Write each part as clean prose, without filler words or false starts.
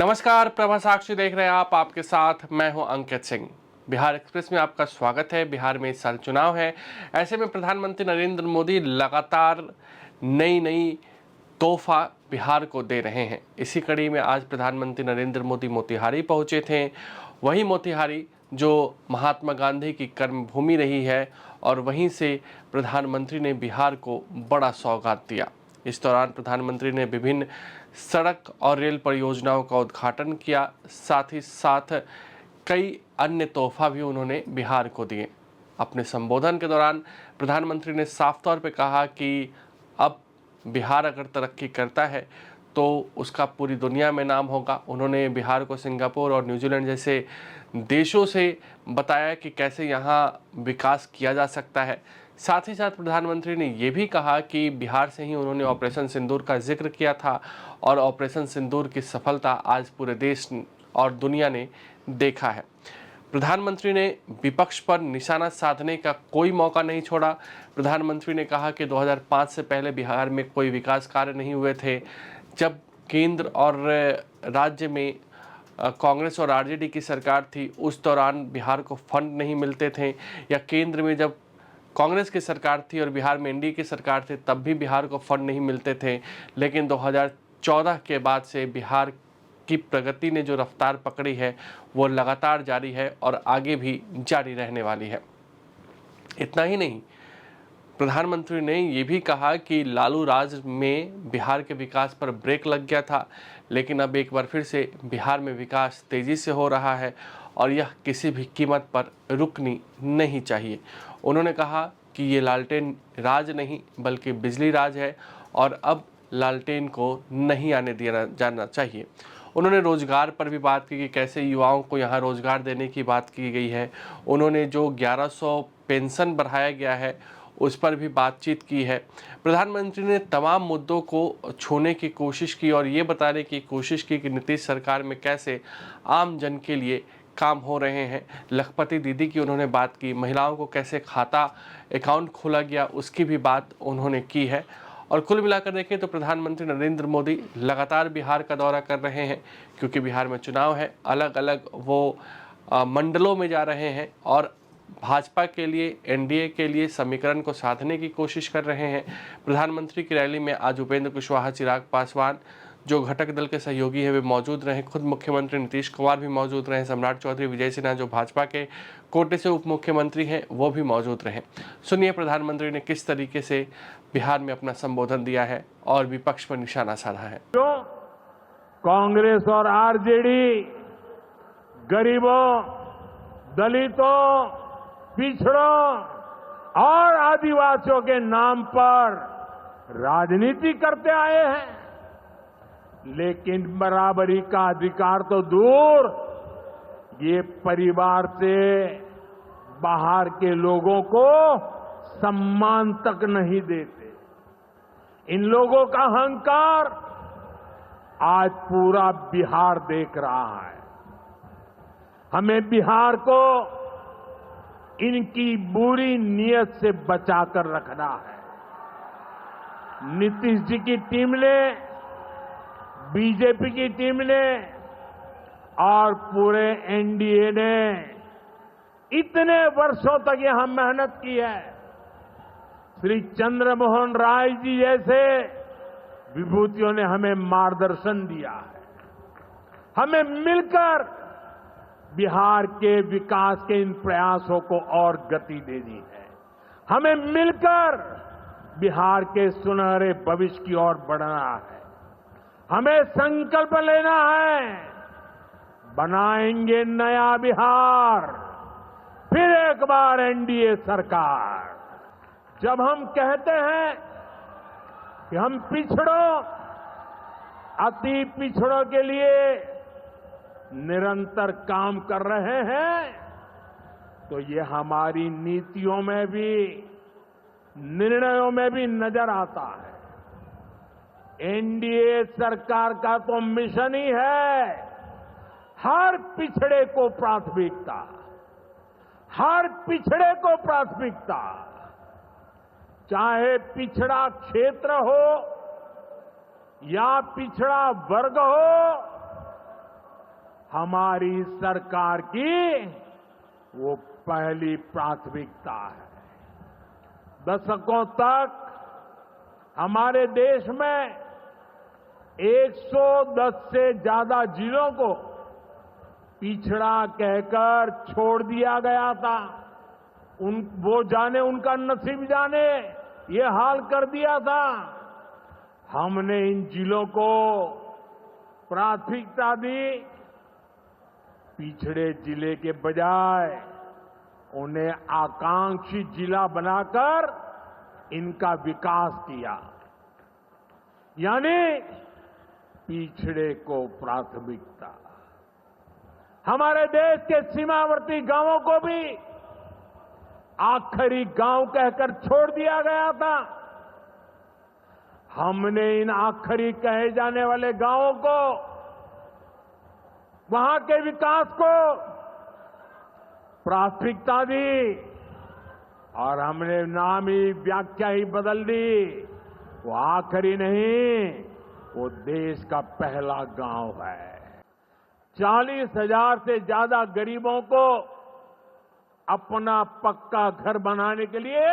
नमस्कार, प्रभा साक्षी देख रहे हैं आप। आपके साथ मैं हूं अंकित सिंह। बिहार एक्सप्रेस में आपका स्वागत है। बिहार में इस साल चुनाव है। ऐसे में प्रधानमंत्री नरेंद्र मोदी लगातार नई तोहफा बिहार को दे रहे हैं। इसी कड़ी में आज प्रधानमंत्री नरेंद्र मोदी मोतिहारी पहुंचे थे। वही मोतिहारी जो महात्मा गांधी की कर्मभूमि रही है, और वहीं से प्रधानमंत्री ने बिहार को बड़ा सौगात दिया। इस दौरान प्रधानमंत्री ने विभिन्न सड़क और रेल परियोजनाओं का उद्घाटन किया। साथ ही साथ कई अन्य तोहफा भी उन्होंने बिहार को दिए। अपने संबोधन के दौरान प्रधानमंत्री ने साफ तौर पे कहा कि अब बिहार अगर तरक्की करता है तो उसका पूरी दुनिया में नाम होगा। उन्होंने बिहार को सिंगापुर और न्यूजीलैंड जैसे देशों से बताया कि कैसे यहाँ विकास किया जा सकता है। साथ ही साथ प्रधानमंत्री ने ये भी कहा कि बिहार से ही उन्होंने ऑपरेशन सिंदूर का जिक्र किया था, और ऑपरेशन सिंदूर की सफलता आज पूरे देश और दुनिया ने देखा है। प्रधानमंत्री ने विपक्ष पर निशाना साधने का कोई मौका नहीं छोड़ा। प्रधानमंत्री ने कहा कि 2005 से पहले बिहार में कोई विकास कार्य नहीं हुए थे। जब केंद्र और राज्य में कांग्रेस और आरजेडी की सरकार थी, उस दौरान बिहार को फंड नहीं मिलते थे, या केंद्र में जब कांग्रेस की सरकार थी और बिहार में एनडीए की सरकार थी, तब भी बिहार को फंड नहीं मिलते थे। लेकिन 2014 के बाद से बिहार की प्रगति ने जो रफ्तार पकड़ी है वो लगातार जारी है और आगे भी जारी रहने वाली है। इतना ही नहीं, प्रधानमंत्री ने ये भी कहा कि लालू राज में बिहार के विकास पर ब्रेक लग गया था, लेकिन अब एक बार फिर से बिहार में विकास तेज़ी से हो रहा है और यह किसी भी कीमत पर रुकनी नहीं चाहिए। उन्होंने कहा कि ये लालटेन राज नहीं बल्कि बिजली राज है, और अब लालटेन को नहीं आने दिया जाना चाहिए। उन्होंने रोज़गार पर भी बात की कि कैसे युवाओं को यहाँ रोज़गार देने की बात की गई है। उन्होंने जो 1100 पेंशन बढ़ाया गया है उस पर भी बातचीत की है। प्रधानमंत्री ने तमाम मुद्दों को छूने की कोशिश की और ये बताने की कोशिश की कि नीतीश सरकार में कैसे आम जन के लिए काम हो रहे हैं। लखपति दीदी की उन्होंने बात की। महिलाओं को कैसे खाता अकाउंट खोला गया उसकी भी बात उन्होंने की है। और कुल मिलाकर देखें तो प्रधानमंत्री नरेंद्र मोदी लगातार बिहार का दौरा कर रहे हैं, क्योंकि बिहार में चुनाव है। अलग अलग वो मंडलों में जा रहे हैं और भाजपा के लिए, एनडीए के लिए समीकरण को साधने की कोशिश कर रहे हैं। प्रधानमंत्री की रैली में आज उपेंद्र कुशवाहा, चिराग पासवान जो घटक दल के सहयोगी हैं वे मौजूद रहे। खुद मुख्यमंत्री नीतीश कुमार भी मौजूद रहे। सम्राट चौधरी, विजय सिन्हा जो भाजपा के कोटे से उप मुख्यमंत्री हैं वो भी मौजूद रहे। सुनिए प्रधानमंत्री ने किस तरीके से बिहार में अपना संबोधन दिया है और विपक्ष पर निशाना साधा है। कांग्रेस और आरजेडी गरीबों, दलितों, पिछड़ों और आदिवासियों के नाम पर राजनीति करते आए हैं, लेकिन बराबरी का अधिकार तो दूर, ये परिवार से बाहर के लोगों को सम्मान तक नहीं देते। इन लोगों का अहंकार आज पूरा बिहार देख रहा है। हमें बिहार को इनकी बुरी नीयत से बचाकर रखना है। नीतीश जी की टीम ने, बीजेपी की टीम ने और पूरे एनडीए ने इतने वर्षों तक यहां मेहनत की है। श्री चंद्रमोहन राय जी जैसे विभूतियों ने हमें मार्गदर्शन दिया है। हमें मिलकर बिहार के विकास के इन प्रयासों को और गति देनी है। हमें मिलकर बिहार के सुनहरे भविष्य की ओर बढ़ना है। हमें संकल्प लेना है, बनाएंगे नया बिहार, फिर एक बार एनडीए सरकार। जब हम कहते हैं कि हम पिछड़ों, अति पिछड़ों के लिए निरंतर काम कर रहे हैं, तो ये हमारी नीतियों में भी, निर्णयों में भी नजर आता है। एनडीए सरकार का तो मिशन ही है हर पिछड़े को प्राथमिकता, हर पिछड़े को प्राथमिकता, चाहे पिछड़ा क्षेत्र हो या पिछड़ा वर्ग हो हमारी सरकार की वो पहली प्राथमिकता है। दशकों तक हमारे देश में 110 से ज्यादा जिलों को पिछड़ा कहकर छोड़ दिया गया था। वो जाने, उनका नसीब जाने, ये हाल कर दिया था। हमने इन जिलों को प्राथमिकता दी। पिछड़े जिले के बजाय उन्हें आकांक्षी जिला बनाकर इनका विकास किया, यानी पिछड़े को प्राथमिकता। हमारे देश के सीमावर्ती गांवों को भी आखिरी गांव कहकर छोड़ दिया गया था। हमने इन आखिरी कहे जाने वाले गांवों को, वहां के विकास को प्राथमिकता दी और हमने नाम ही, व्याख्या ही बदल दी। वो आखिरी नहीं, वो देश का पहला गांव है। 40,000 से ज्यादा गरीबों को अपना पक्का घर बनाने के लिए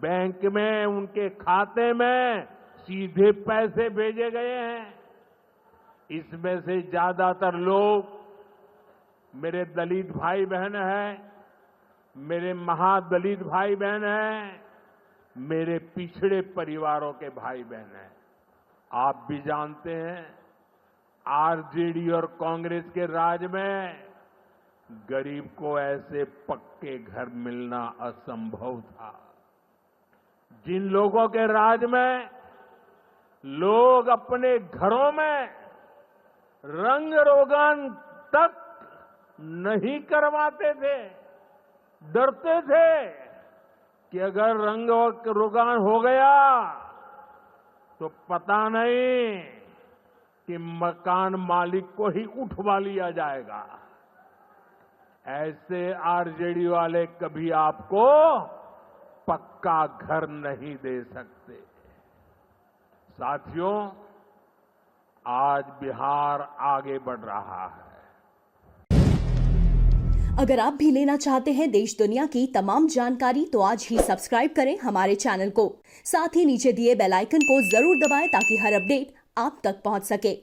बैंक में, उनके खाते में सीधे पैसे भेजे गए हैं। इसमें से ज्यादातर लोग मेरे दलित भाई बहन हैं, मेरे महादलित भाई बहन हैं, मेरे पिछड़े परिवारों के भाई बहन हैं। आप भी जानते हैं, आरजेडी और कांग्रेस के राज में गरीब को ऐसे पक्के घर मिलना असंभव था। जिन लोगों के राज में लोग अपने घरों में रंग रोगन तक नहीं करवाते थे, डरते थे कि अगर रंग रोगन हो गया तो पता नहीं कि मकान मालिक को ही उठवा लिया जाएगा। ऐसे आरजेडी वाले कभी आपको पक्का घर नहीं दे सकते। साथियों, आज बिहार आगे बढ़ रहा है। अगर आप भी लेना चाहते हैं देश दुनिया की तमाम जानकारी तो आज ही सब्सक्राइब करें हमारे चैनल को। साथ ही नीचे दिए बेल आइकन को जरूर दबाएं ताकि हर अपडेट आप तक पहुंच सके।